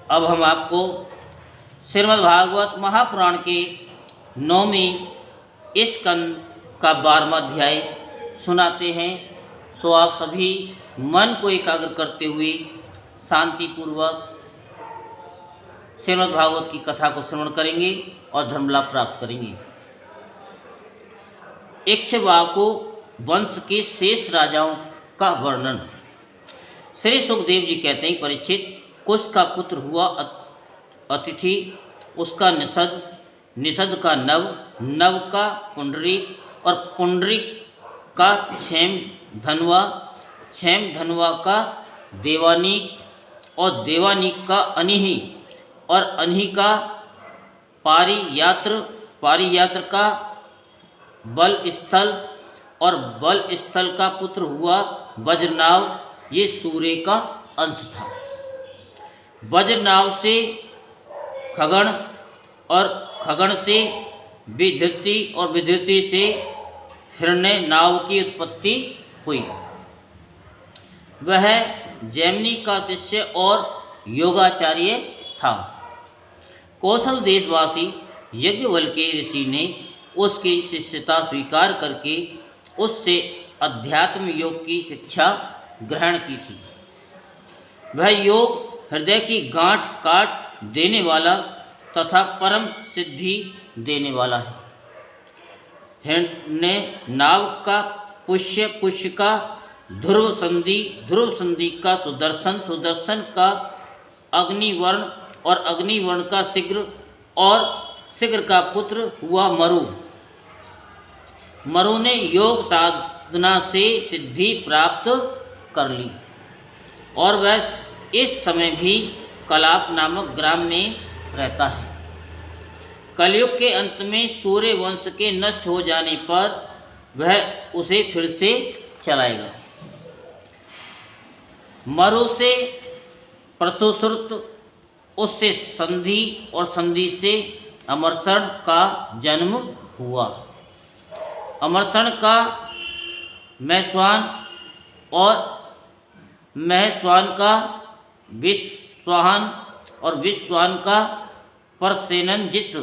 अब हम आपको श्रीमद् भागवत महापुराण के 9वें स्कंद का 12वां अध्याय सुनाते हैं। सो आप सभी मन को एकाग्र करते हुए शांतिपूर्वक श्रीमद् भागवत की कथा को श्रवण करेंगे और धर्म लाभ प्राप्त करेंगे। इक्ष्वाकु वंश के शेष राजाओं का वर्णन। श्री सुखदेव जी कहते हैं, परीक्षित, कुश का पुत्र हुआ अतिथि, उसका निषद का नव, नव का पुंडरीक और पुंडरीक का क्षेम धनवा का देवानीक और देवानीक का अनिहि और अनिहि का पारियात्र का बलस्थल और बलस्थल का पुत्र हुआ वज्रनाव। ये सूर्य का अंश था। वज्रनाव से खगन और खगन से विधृति और विधृति से हिरण्यनाव की उत्पत्ति हुई। वह जैमिनी का शिष्य और योगाचार्य था। कौशल देशवासी यज्ञवल्क्य ऋषि ने उसकी शिष्यता स्वीकार करके उससे अध्यात्म योग की शिक्षा ग्रहण की थी। वह योग हृदय की गांठ काट देने वाला तथा परम सिद्धि देने वाला है। हिरण्य नाव का पुष्य का ध्रुव संधि का सुदर्शन का अग्निवर्ण और अग्निवर्ण का शीघ्र का पुत्र हुआ मरु ने योग साधना से सिद्धि प्राप्त कर ली और वह इस समय भी कलाप नामक ग्राम में रहता है। कलयुग के अंत में सूर्य वंश के नष्ट हो जाने पर वह उसे फिर से चलाएगा। मरु से प्रसुश्रुत, उससे संधि और संधि से अमरसण का जन्म हुआ। अमरसण का महस्वान और महस्वान का विश्वाहन और विश्वान का परसेनजित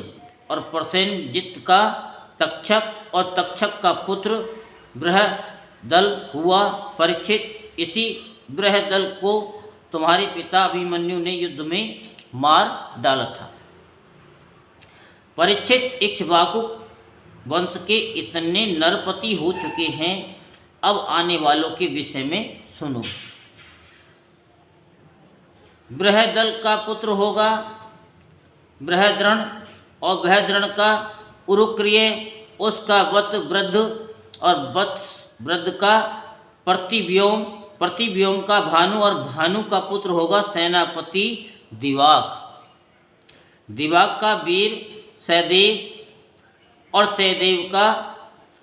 और परसेनजित का तक्षक और तक्षक का पुत्र बृहदल हुआ। परीक्षित, इसी बृहदल को तुम्हारे पिता अभिमन्यु ने युद्ध में मार डाला था। परीक्षित, इक्ष्वाकु वंश के इतने नरपति हो चुके हैं, अब आने वालों के विषय में सुनो। बृहदल का पुत्र होगा बृहद्रण और बृहद्रण का उरुक्रिय, उसका वत वृद्ध और वृद्ध का प्रतिव्योम का भानु और भानु का पुत्र होगा सेनापति दिवाक का वीर सहदेव और सहदेव का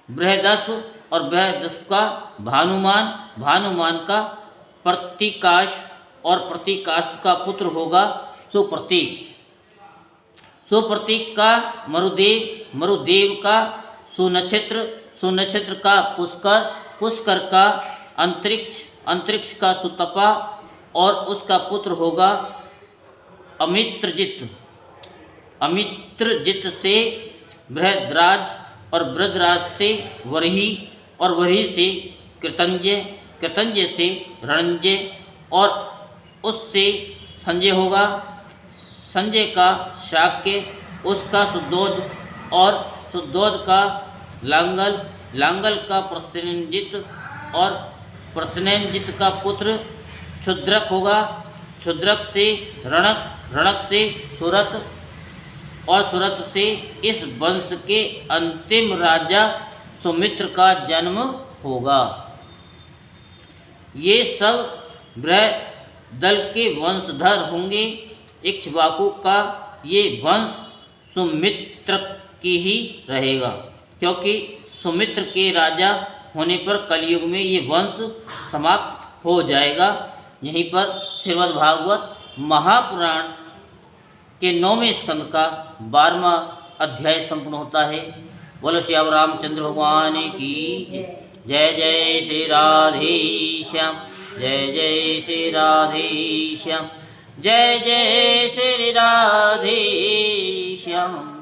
बृहदस्व और बृहदस्व का भानुमान का प्रतीकाश और प्रतीकाश का पुत्र होगा सुप्रतीक का मरुदेव का सुनक्षत्र का पुष्कर का अंतरिक्ष का सुतपा और उसका पुत्र होगा अमित्रजित से बृहद्राज और बृहद्राज से वरही और वरही से कृतंजय से रणंजय और उससे संजय होगा। संजय का शाक्य, उसका शुद्धोद और शुद्धोद का लांगल का प्रसेनजित और प्रसेनजित का पुत्र क्षुद्रक होगा। क्षुद्रक से रणक से सुरत और सुरत से इस वंश के अंतिम राजा सुमित्र का जन्म होगा। ये सब बृहदल के वंशधर होंगे। इक्ष्वाकु का ये वंश सुमित्र की ही रहेगा, क्योंकि सुमित्र के राजा होने पर कलयुग में ये वंश समाप्त हो जाएगा। यहीं पर श्रीमद् भागवत महापुराण के 9वें स्कंद का 12वां अध्याय संपूर्ण होता है। बोलो श्री रामचंद्र भगवान की जय। जय श्री राधे श्याम, जय जय श्री राधे श्याम। जय जय श्री राधे श्याम।